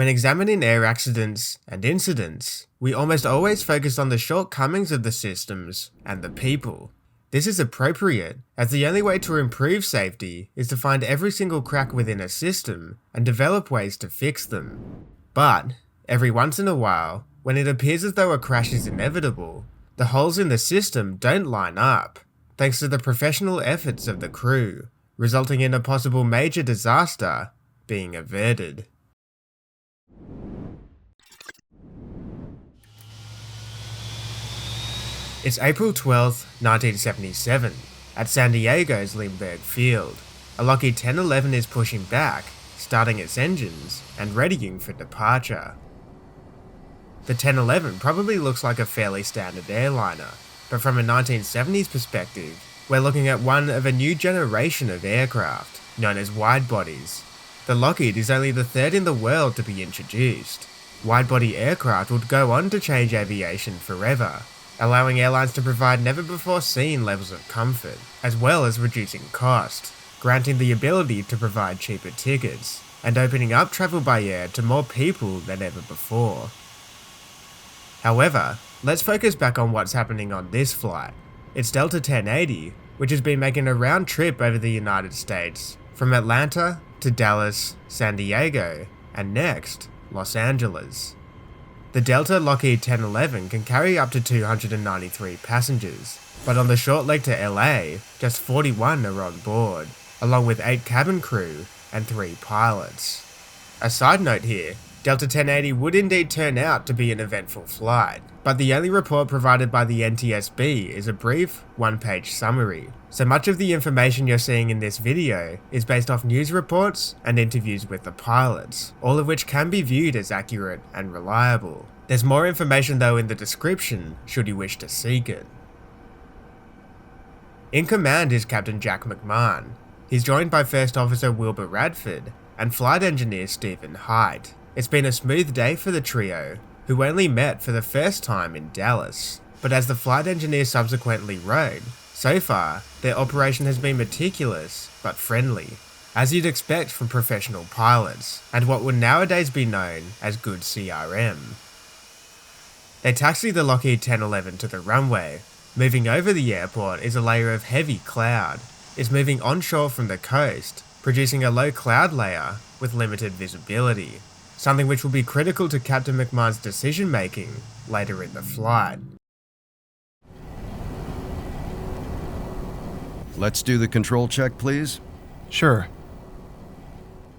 When examining air accidents and incidents, we almost always focus on the shortcomings of the systems and the people. This is appropriate, as the only way to improve safety is to find every single crack within a system and develop ways to fix them. But, every once in a while, when it appears as though a crash is inevitable, the holes in the system don't line up, thanks to the professional efforts of the crew, resulting in a possible major disaster being averted. It's April 12, 1977, at San Diego's Lindbergh Field. A Lockheed 1011 is pushing back, starting its engines, and readying for departure. The 1011 probably looks like a fairly standard airliner, but from a 1970s perspective, we're looking at one of a new generation of aircraft, known as widebodies. The Lockheed is only the third in the world to be introduced. Widebody aircraft would go on to change aviation forever, allowing airlines to provide never-before-seen levels of comfort, as well as reducing cost, granting the ability to provide cheaper tickets, and opening up travel by air to more people than ever before. However, let's focus back on what's happening on this flight. It's Delta 1080, which has been making a round trip over the United States, from Atlanta to Dallas, San Diego, and next, Los Angeles. The Delta Lockheed 1011 can carry up to 293 passengers, but on the short leg to LA, just 41 are on board, along with 8 cabin crew and 3 pilots. A side note here, Delta 1080 would indeed turn out to be an eventful flight, but the only report provided by the NTSB is a brief, one-page summary, so much of the information you're seeing in this video is based off news reports and interviews with the pilots, all of which can be viewed as accurate and reliable. There's more information though in the description, should you wish to seek it. In command is Captain Jack McMahon. He's joined by First Officer Wilbur Radford and Flight Engineer Stephen Height. It's been a smooth day for the trio, who only met for the first time in Dallas, but as the flight engineer subsequently wrote, so far, their operation has been meticulous but friendly, as you'd expect from professional pilots, and what would nowadays be known as good CRM. They taxi the Lockheed 1011 to the runway. Moving over the airport is a layer of heavy cloud. It's moving onshore from the coast, producing a low cloud layer with limited visibility, something which will be critical to Captain McMahon's decision making later in the flight. Let's do the control check, please. Sure.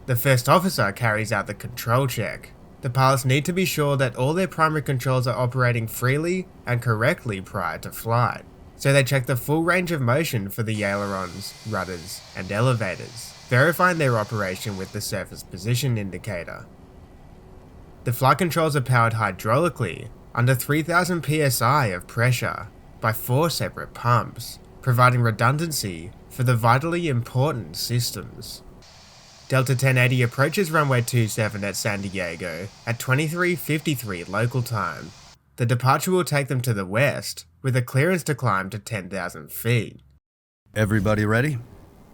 The first officer carries out the control check. The pilots need to be sure that all their primary controls are operating freely and correctly prior to flight, so they check the full range of motion for the ailerons, rudders, and elevators, verifying their operation with the surface position indicator. The flight controls are powered hydraulically under 3000 psi of pressure by 4 separate pumps, providing redundancy for the vitally important systems. Delta 1080 approaches runway 27 at San Diego at 23:53 local time. The departure will take them to the west, with a clearance to climb to 10,000 feet. Everybody ready?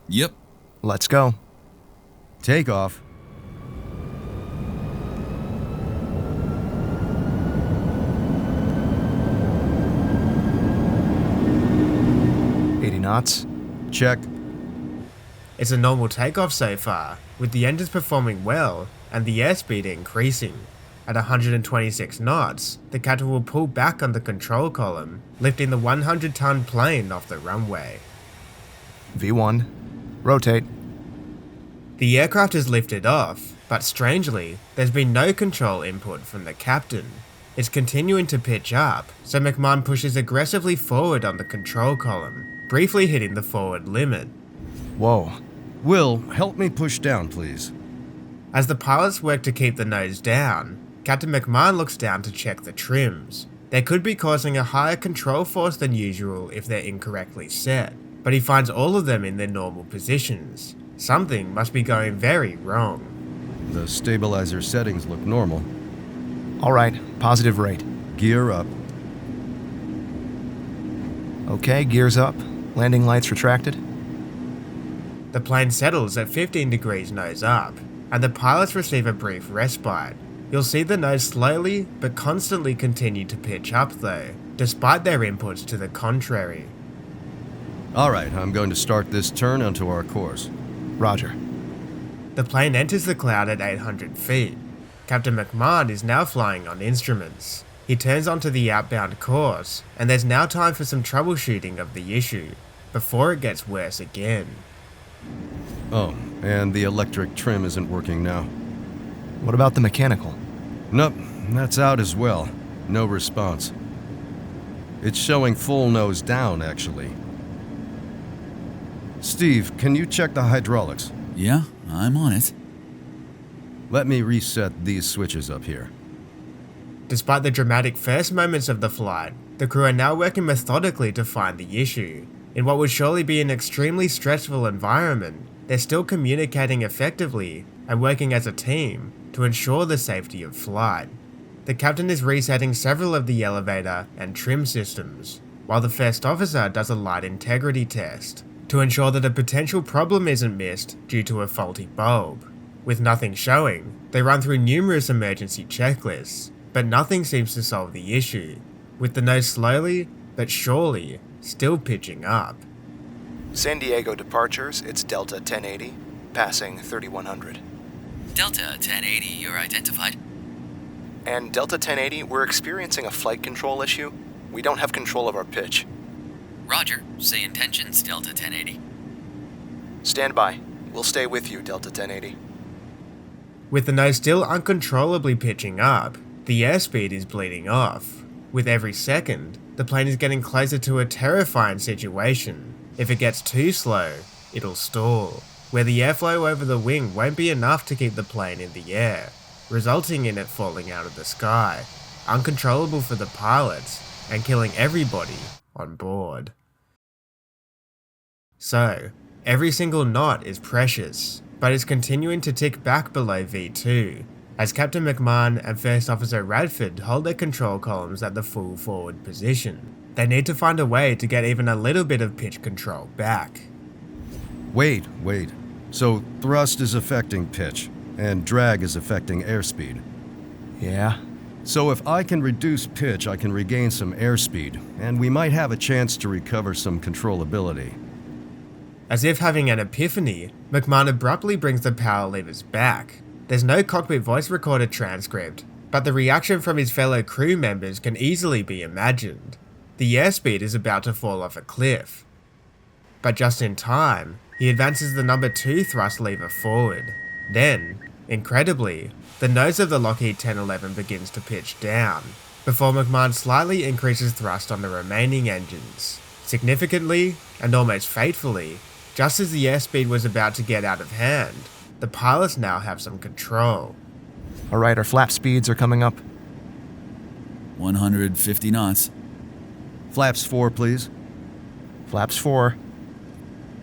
Yep. Let's go. Take off. Knots. Check. It's a normal takeoff so far, with the engines performing well and the airspeed increasing. At 126 knots, the Katte will pull back on the control column, lifting the 100-ton plane off the runway. V1. Rotate. The aircraft is lifted off, but strangely, there's been no control input from the captain. It's continuing to pitch up, so McMahon pushes aggressively forward on the control column, briefly hitting the forward limit. Whoa. Will, help me push down, please. As the pilots work to keep the nose down, Captain McMahon looks down to check the trims. They could be causing a higher control force than usual if they're incorrectly set, but he finds all of them in their normal positions. Something must be going very wrong. The stabilizer settings look normal. All right, positive rate. Gear up. Okay, gears up. Landing lights retracted. The plane settles at 15 degrees nose up, and the pilots receive a brief respite. You'll see the nose slowly but constantly continue to pitch up though, despite their inputs to the contrary. Alright, I'm going to start this turn onto our course. Roger. The plane enters the cloud at 800 feet. Captain McMahon is now flying on instruments. He turns onto the outbound course, and there's now time for some troubleshooting of the issue, before it gets worse again. Oh, and the electric trim isn't working now. What about the mechanical? Nope, that's out as well. No response. It's showing full nose down, actually. Steve, can you check the hydraulics? Yeah, I'm on it. Let me reset these switches up here. Despite the dramatic first moments of the flight, the crew are now working methodically to find the issue. In what would surely be an extremely stressful environment, they're still communicating effectively and working as a team to ensure the safety of flight. The captain is resetting several of the elevator and trim systems, while the first officer does a light integrity test to ensure that a potential problem isn't missed due to a faulty bulb. With nothing showing, they run through numerous emergency checklists, but nothing seems to solve the issue, with the nose slowly but surely still pitching up. San Diego departures, it's Delta 1080, passing 3100. Delta 1080, you're identified. And Delta 1080, we're experiencing a flight control issue. We don't have control of our pitch. Roger, say intentions, Delta 1080. Stand by. We'll stay with you, Delta 1080. With the nose still uncontrollably pitching up, the airspeed is bleeding off. With every second, the plane is getting closer to a terrifying situation. If it gets too slow, it'll stall, where the airflow over the wing won't be enough to keep the plane in the air, resulting in it falling out of the sky, uncontrollable for the pilots, and killing everybody on board. So, every single knot is precious, but is continuing to tick back below V2, as Captain McMahon and First Officer Radford hold their control columns at the full forward position. They need to find a way to get even a little bit of pitch control back. Wait. So thrust is affecting pitch, and drag is affecting airspeed. Yeah? So if I can reduce pitch, I can regain some airspeed, and we might have a chance to recover some controllability. As if having an epiphany, McMahon abruptly brings the power levers back. There's no cockpit voice recorder transcript, but the reaction from his fellow crew members can easily be imagined. The airspeed is about to fall off a cliff. But just in time, he advances the number 2 thrust lever forward. Then, incredibly, the nose of the Lockheed 1011 begins to pitch down, before McMahon slightly increases thrust on the remaining engines. Significantly, and almost fatefully, just as the airspeed was about to get out of hand, the pilots now have some control. Alright, our flap speeds are coming up. 150 knots. Flaps 4, please. Flaps 4.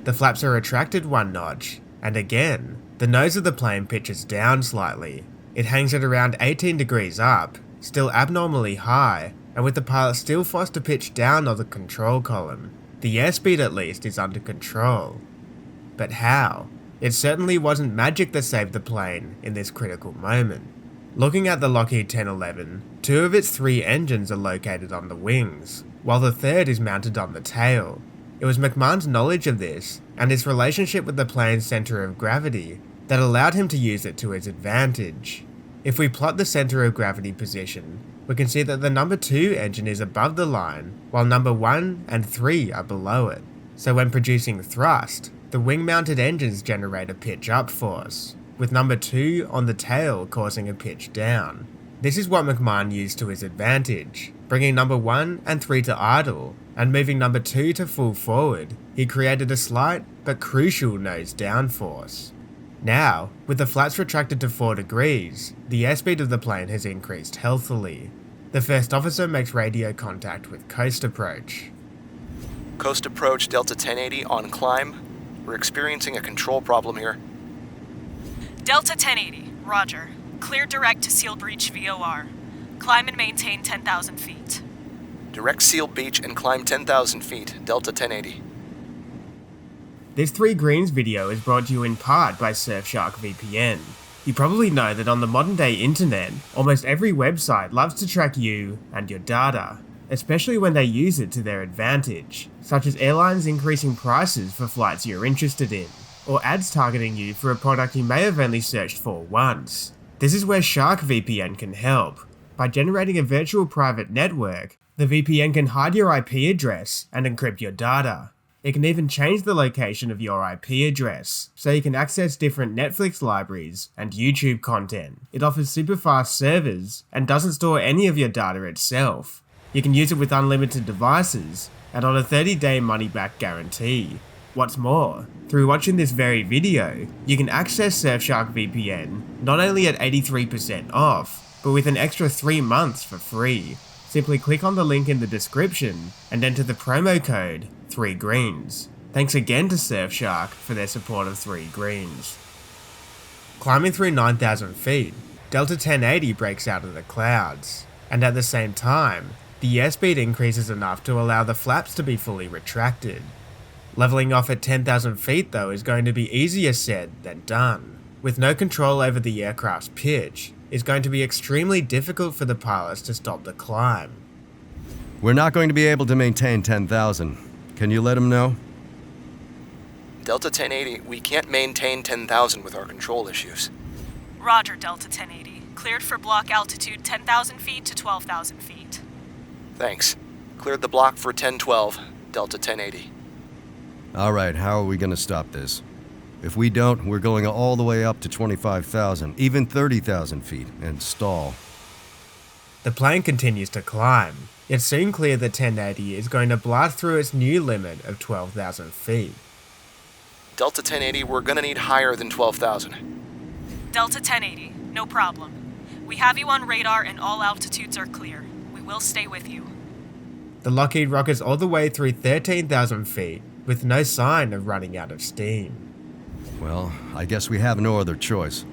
The flaps are retracted 1 notch, and again, the nose of the plane pitches down slightly. It hangs at around 18 degrees up, still abnormally high, and with the pilot still forced to pitch down on the control column. The airspeed at least is under control. But how? It certainly wasn't magic that saved the plane in this critical moment. Looking at the Lockheed 1011, 2 of its 3 engines are located on the wings, while the 3rd is mounted on the tail. It was McMahon's knowledge of this, and his relationship with the plane's centre of gravity, that allowed him to use it to his advantage. If we plot the centre of gravity position, we can see that the number 2 engine is above the line, while number 1 and 3 are below it. So when producing thrust, the wing-mounted engines generate a pitch-up force, with number 2 on the tail causing a pitch down. This is what McMahon used to his advantage, bringing number 1 and 3 to idle, and moving number 2 to full forward. He created a slight but crucial nose-down force. Now, with the flaps retracted to 4 degrees, the airspeed of the plane has increased healthily. The first officer makes radio contact with coast approach. Coast approach, Delta 1080 on climb. We're experiencing a control problem here. Delta 1080, roger. Clear direct to Seal Breach VOR. Climb and maintain 10,000 feet. Direct Seal Beach and climb 10,000 feet, Delta 1080. This 3 Greens video is brought to you in part by Surfshark VPN. You probably know that on the modern day internet, almost every website loves to track you and your data, especially when they use it to their advantage, such as airlines increasing prices for flights you're interested in, or ads targeting you for a product you may have only searched for once. This is where Shark VPN can help. By generating a virtual private network, the VPN can hide your IP address and encrypt your data. It can even change the location of your IP address, so you can access different Netflix libraries and YouTube content. It offers super fast servers and doesn't store any of your data itself. You can use it with unlimited devices and on a 30-day money-back guarantee. What's more, through watching this very video, you can access Surfshark VPN not only at 83% off, but with an extra 3 months for free. Simply click on the link in the description and enter the promo code 3greens. Thanks again to Surfshark for their support of 3 Greens. Climbing through 9,000 feet, Delta 1080 breaks out of the clouds, and at the same time, the airspeed increases enough to allow the flaps to be fully retracted. Leveling off at 10,000 feet though is going to be easier said than done. With no control over the aircraft's pitch, it's going to be extremely difficult for the pilots to stop the climb. We're not going to be able to maintain 10,000. Can you let them know? Delta 1080, we can't maintain 10,000 with our control issues. Roger, Delta 1080. Cleared for block altitude 10,000 feet to 12,000 feet. Thanks. Cleared the block for 1012, Delta 1080. Alright, how are we going to stop this? If we don't, we're going all the way up to 25,000, even 30,000 feet, and stall. The plane continues to climb. It's soon clear that 1080 is going to blast through its new limit of 12,000 feet. Delta 1080, we're gonna need higher than 12,000. Delta 1080, no problem. We have you on radar and all altitudes are clear. We will stay with you. The Lockheed rockets all the way through 13,000 feet, with no sign of running out of steam. Well, I guess we have no other choice.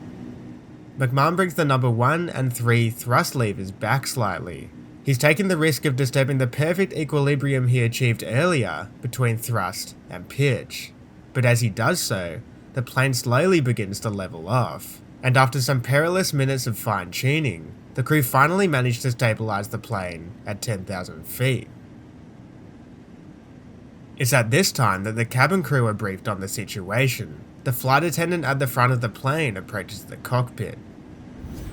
McMahon brings the number 1 and 3 thrust levers back slightly. He's taken the risk of disturbing the perfect equilibrium he achieved earlier between thrust and pitch. But as he does so, the plane slowly begins to level off, and after some perilous minutes of fine-tuning, the crew finally managed to stabilize the plane at 10,000 feet. It's at this time that the cabin crew are briefed on the situation. The flight attendant at the front of the plane approaches the cockpit.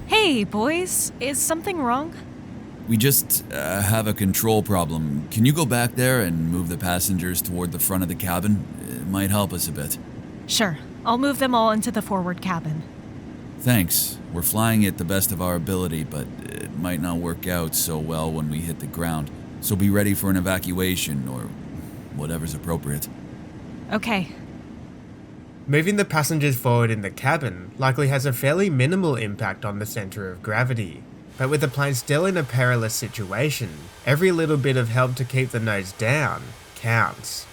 Hey, boys. Is something wrong? We just have a control problem. Can you go back there and move the passengers toward the front of the cabin? It might help us a bit. Sure. I'll move them all into the forward cabin. Thanks. We're flying at the best of our ability, but it might not work out so well when we hit the ground. So be ready for an evacuation or whatever's appropriate. Okay. Moving the passengers forward in the cabin likely has a fairly minimal impact on the center of gravity. But with the plane still in a perilous situation, every little bit of help to keep the nose down counts.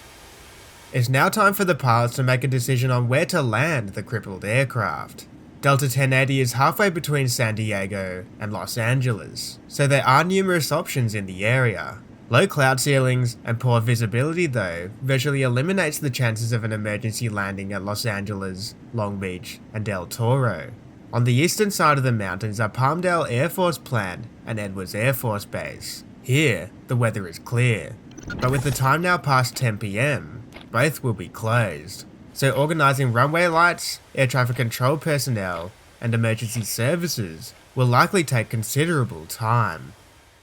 It's now time for the pilots to make a decision on where to land the crippled aircraft. Delta 1080 is halfway between San Diego and Los Angeles, so there are numerous options in the area. Low cloud ceilings and poor visibility though virtually eliminates the chances of an emergency landing at Los Angeles, Long Beach and Del Toro. On the eastern side of the mountains are Palmdale Air Force Plant and Edwards Air Force Base. Here, the weather is clear, but with the time now past 10 PM, both will be closed. So organising runway lights, air traffic control personnel, and emergency services will likely take considerable time.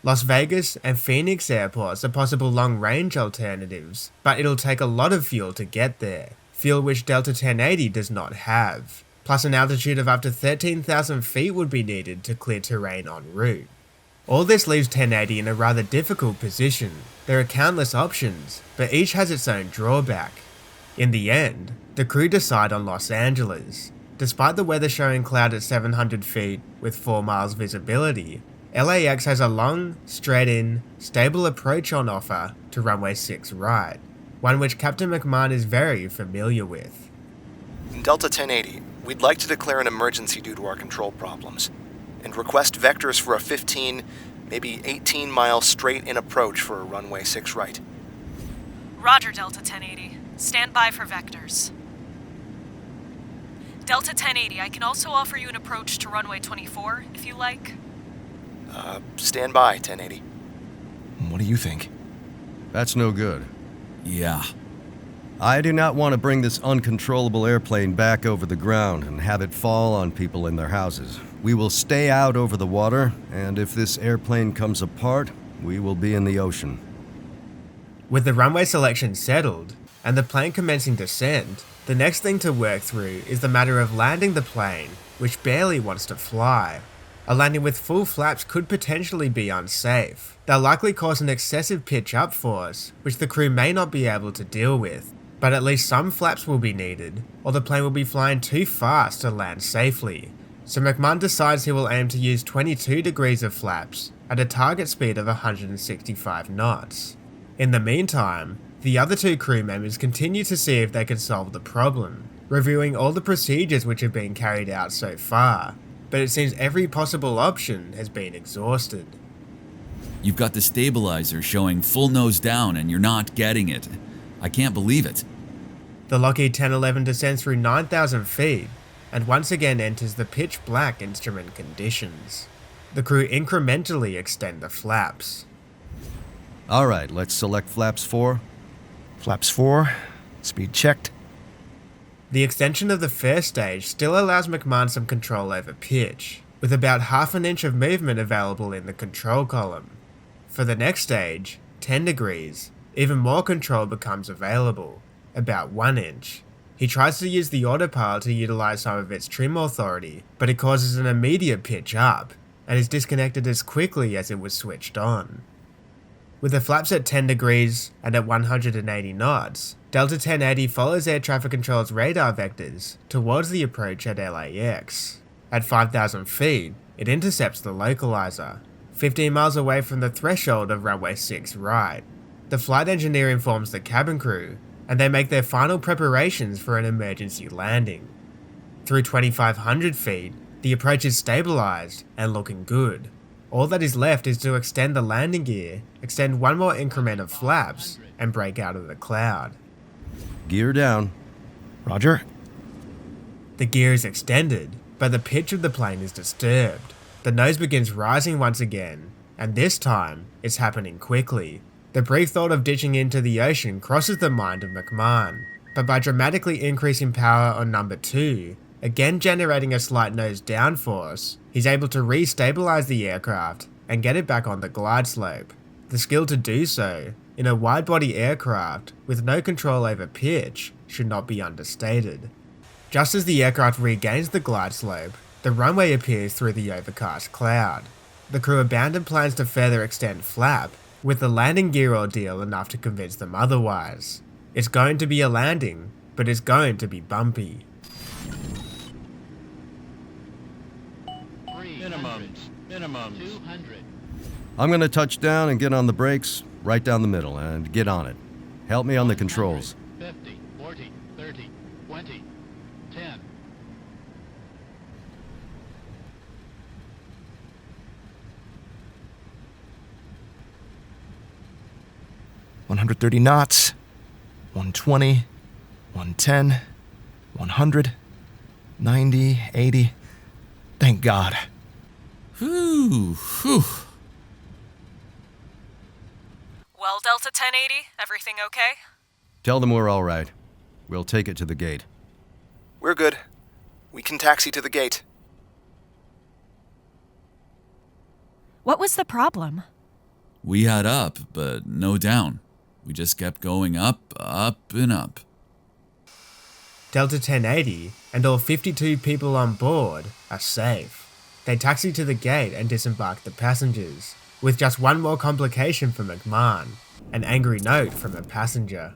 Las Vegas and Phoenix airports are possible long-range alternatives, but it'll take a lot of fuel to get there, fuel which Delta 1080 does not have. Plus an altitude of up to 13,000 feet would be needed to clear terrain en route. All this leaves 1080 in a rather difficult position. There are countless options, but each has its own drawback. In the end, the crew decide on Los Angeles. Despite the weather showing cloud at 700 feet with 4 miles visibility, LAX has a long, straight-in, stable approach on offer to runway 6 right, one which Captain McMahon is very familiar with. Delta 1080, we'd like to declare an emergency due to our control problems, and request vectors for a 15, maybe 18-mile straight-in approach for a runway 6 right. Roger, Delta 1080. Stand by for vectors. Delta 1080, I can also offer you an approach to runway 24, if you like. Stand by, 1080. What do you think? That's no good. Yeah. I do not want to bring this uncontrollable airplane back over the ground and have it fall on people in their houses. We will stay out over the water, and if this airplane comes apart, we will be in the ocean. With the runway selection settled, and the plane commencing descent, the next thing to work through is the matter of landing the plane, which barely wants to fly. A landing with full flaps could potentially be unsafe. They'll likely cause an excessive pitch-up force, which the crew may not be able to deal with, but at least some flaps will be needed, or the plane will be flying too fast to land safely. So McMahon decides he will aim to use 22 degrees of flaps at a target speed of 165 knots. In the meantime, the other two crew members continue to see if they can solve the problem, reviewing all the procedures which have been carried out so far, but it seems every possible option has been exhausted. You've got the stabilizer showing full nose down and you're not getting it. I can't believe it. The Lockheed 1011 descends through 9,000 feet and once again enters the pitch black instrument conditions. The crew incrementally extend the flaps. Alright, let's select flaps 4. Flaps 4. Speed checked. The extension of the first stage still allows McMahon some control over pitch, with about half an inch of movement available in the control column. For the next stage, 10 degrees, even more control becomes available, about 1 inch. He tries to use the autopilot to utilize some of its trim authority, but it causes an immediate pitch up, and is disconnected as quickly as it was switched on. With the flaps at 10 degrees and at 180 knots, Delta 1080 follows air traffic control's radar vectors towards the approach at LAX. At 5,000 feet, it intercepts the localizer, 15 miles away from the threshold of runway 6 right. The flight engineer informs the cabin crew, and they make their final preparations for an emergency landing. Through 2,500 feet, the approach is stabilized and looking good. All that is left is to extend the landing gear, extend one more increment of flaps, and break out of the cloud. Gear down. Roger. The gear is extended, but the pitch of the plane is disturbed. The nose begins rising once again, and this time, it's happening quickly. The brief thought of ditching into the ocean crosses the mind of McMahon, but by dramatically increasing power on number 2, again generating a slight nose down force, he's able to re-stabilize the aircraft and get it back on the glide slope. The skill to do so, in a wide-body aircraft with no control over pitch, should not be understated. Just as the aircraft regains the glide slope, the runway appears through the overcast cloud. The crew abandon plans to further extend flap, with the landing gear ordeal enough to convince them otherwise. It's going to be a landing, but it's going to be bumpy. Minimums. 200. I'm gonna touch down and get on the brakes, right down the middle, and get on it. Help me on the controls. 50, 40, 30, 20, 10. $130 knots. 120. 110. 100. 90. 80. Thank God. Whew. Well, Delta 1080, everything okay? Tell them we're all right. We'll take it to the gate. We're good. We can taxi to the gate. What was the problem? We had up, but no down. We just kept going up, and up. Delta 1080 and all 52 people on board are safe. They taxi to the gate and disembark the passengers, with just one more complication for McMahon, an angry note from a passenger.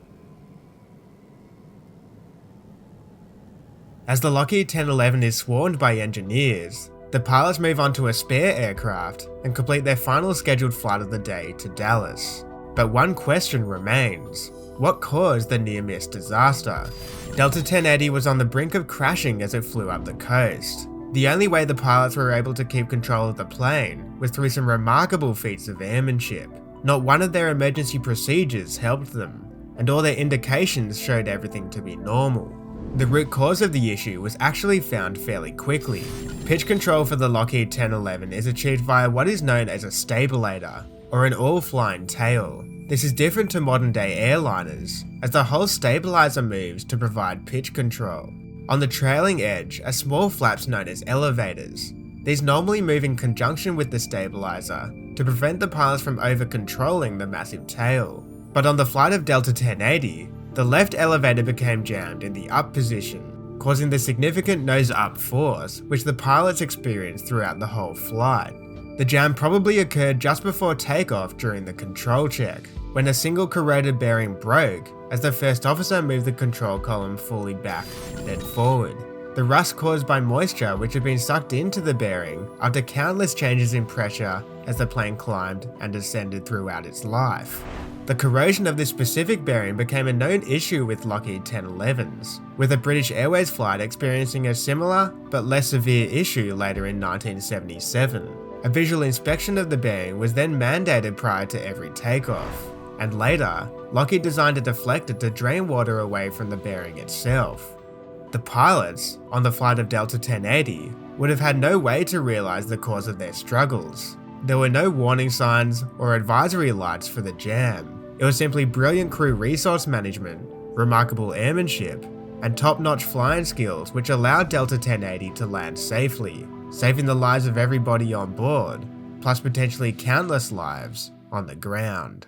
As the Lockheed 1011 is swarmed by engineers, the pilots move on to a spare aircraft and complete their final scheduled flight of the day to Dallas. But one question remains: what caused the near-miss disaster? Delta 1080 was on the brink of crashing as it flew up the coast. The only way the pilots were able to keep control of the plane was through some remarkable feats of airmanship. Not one of their emergency procedures helped them, and all their indications showed everything to be normal. The root cause of the issue was actually found fairly quickly. Pitch control for the Lockheed 1011 is achieved via what is known as a stabilator, or an all-flying tail. This is different to modern day airliners, as the whole stabilizer moves to provide pitch control. On the trailing edge are small flaps known as elevators. These normally move in conjunction with the stabilizer to prevent the pilots from over-controlling the massive tail. But on the flight of Delta 1080, the left elevator became jammed in the up position, causing the significant nose-up force which the pilots experienced throughout the whole flight. The jam probably occurred just before takeoff during the control check, when a single corroded bearing broke as the first officer moved the control column fully back, then forward. The rust caused by moisture which had been sucked into the bearing after countless changes in pressure as the plane climbed and descended throughout its life. The corrosion of this specific bearing became a known issue with Lockheed 1011s, with a British Airways flight experiencing a similar but less severe issue later in 1977. A visual inspection of the bearing was then mandated prior to every takeoff, and later, Lockheed designed a deflector to drain water away from the bearing itself. The pilots, on the flight of Delta 1080, would have had no way to realise the cause of their struggles. There were no warning signs or advisory lights for the jam. It was simply brilliant crew resource management, remarkable airmanship, and top-notch flying skills which allowed Delta 1080 to land safely, saving the lives of everybody on board, plus potentially countless lives on the ground.